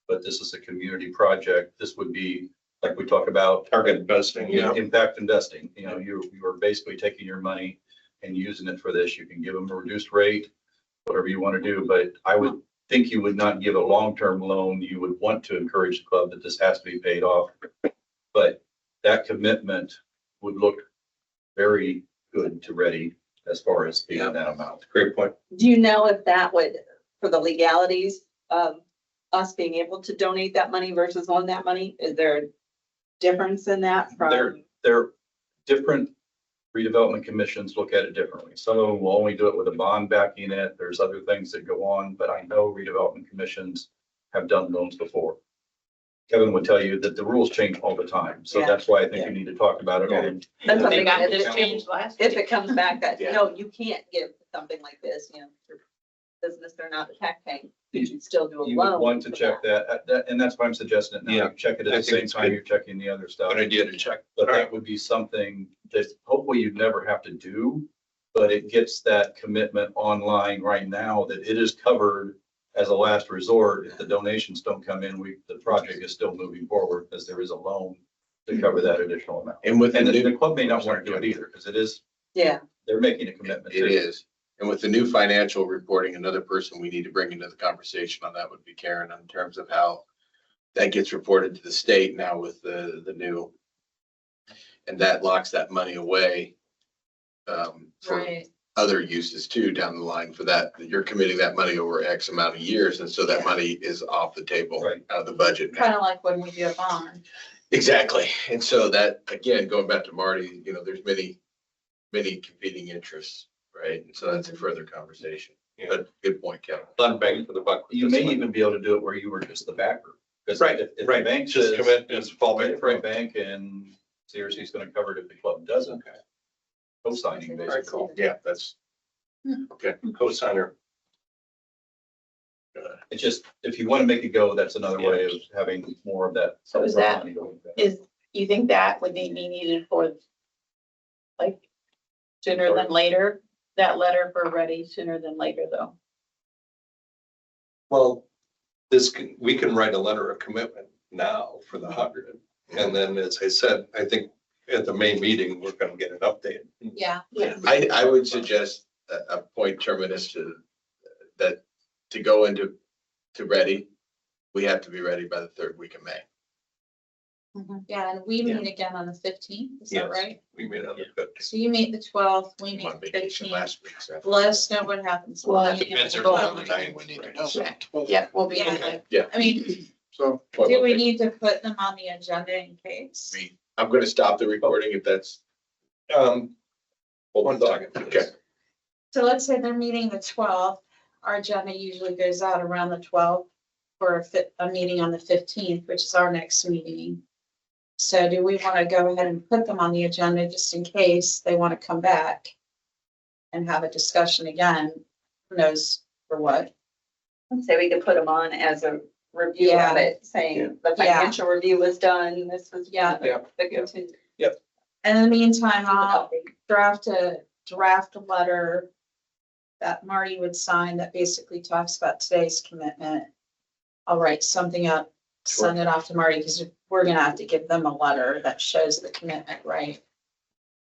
But this is a community project. This would be, like we talk about, Target investing, yeah. impact investing. You know, you are basically taking your money and using it for this. You can give them a reduced rate, whatever you want to do. But I would think you would not give a long-term loan. You would want to encourage the club that this has to be paid off. But that commitment would look very good to Ready as far as being that amount. Great point. Do you know if that would, for the legalities of us being able to donate that money versus loan that money, is there a difference in that They're from? different redevelopment commissions look at it differently. Some of them will only do it with a bond backing it. There's other things that go on, but I know redevelopment commissions have done loans before. Kevin would tell you that the rules change all the time. So Yeah. that's why I think we need to talk about it. Yeah. And That's something I, It just changed last if week. it comes back that, Yeah. no, you can't give something like this, you know, your business, they're not the tax paying, you should still do a you would loan. want to for check that, and that's why I'm suggesting it now. Yeah. Check it I at the think same it's time good. you're checking the other stuff. Good idea to check. But that would be something that hopefully you'd never have to do, but it gets that commitment online right now that it is covered as a last resort. If the donations don't come in, the project is still moving forward because there is a loan to cover that additional amount. And with the And the new, club may not want to do it either because it is, Yeah, they're making a commitment. it too. is. And with the new financial reporting, another person we need to bring into the conversation on that would be Karen in terms of how that gets reported to the state now with the new. And that locks that money away for Right. other uses too down the line for that. You're committing that money over X amount of years. And so that Yeah. money is off the table, Right. out of the budget now. Kind of like when we do a bond. Exactly. And so that, again, going back to Marty, there's many competing interests, right? And so that's a further conversation. Yeah. But good point, Kevin. A lot of bang for the buck. with You this may one. even be able to do it where you were just the backer. Because Right, if the right. bank Just says, commit and fall back. for a bank and CRC is going to cover it if the club doesn't. Okay. Co-signing Very basically. cool. Yeah, that's, Co-signer. It's just, if you want to make it go, that's another way of having more of that. So is that- money going back. You think that would be needed for like sooner than later? That letter for ready sooner than later though? Well, we can write a letter of commitment now for the 100. And then, as I said, I think at the May meeting, we're going to get an update. Yeah. I would suggest a point terminus to go into ready. We have to be ready by the 3rd week of May. Yeah, and we meet again on the 15th, is that Yes. right? We made on the 15th. So you meet the 12th, we I'm meet on the vacation 15th. last week, so. Let us know what happens. Well, Depends We'll- on the time. We need to know. Yeah, we'll be in Yeah. the I mean, So, do we need to put them on the agenda in case? I'm going to stop the recording if that's. Hold on a second. Okay. So let's say they're meeting the 12th, our agenda usually goes out around the 12th for a meeting on the 15th, which is our next meeting. So do we want to go ahead and put them on the agenda just in case they want to come back and have a discussion again? Who knows for what? I'd say we could put them on as a review of Yeah. it, saying the Yeah. financial review was done, this was. Yeah. The continue. And in the meantime, I'll draft a letter that Marty would sign that basically talks about today's commitment. I'll write something up, send it off to Marty, because we're gonna have to give them a letter that shows the commitment, right?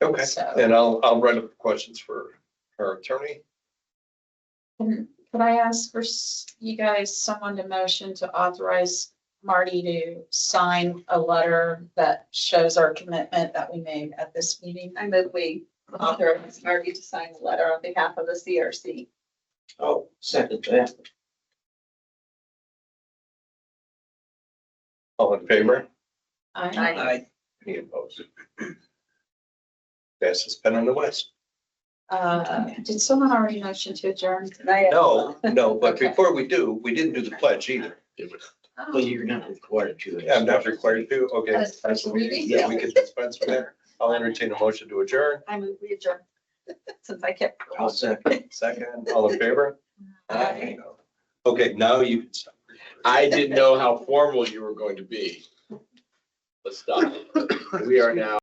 Okay, So, and I'll write up questions for our attorney. could I ask for you guys, someone to motion to authorize Marty to sign a letter that shows our commitment that we made at this meeting? I move we authorize Marty to sign the letter on behalf of the CRC. Oh, second that. All in favor? I, Any opposed? Fastest pen on the west. did someone already motion to adjourn? No, but Okay. before we do, we didn't do the pledge either. Well, you're not required to. I'm not required to, okay. That's special reading? Yeah, we can dispense from there. I'll entertain a motion to adjourn. I move we adjourn, since I kept. I'll second. Second, all in favor? Aye. Okay, now you can stop. I didn't know how formal you were going to be. Let's stop. We are now.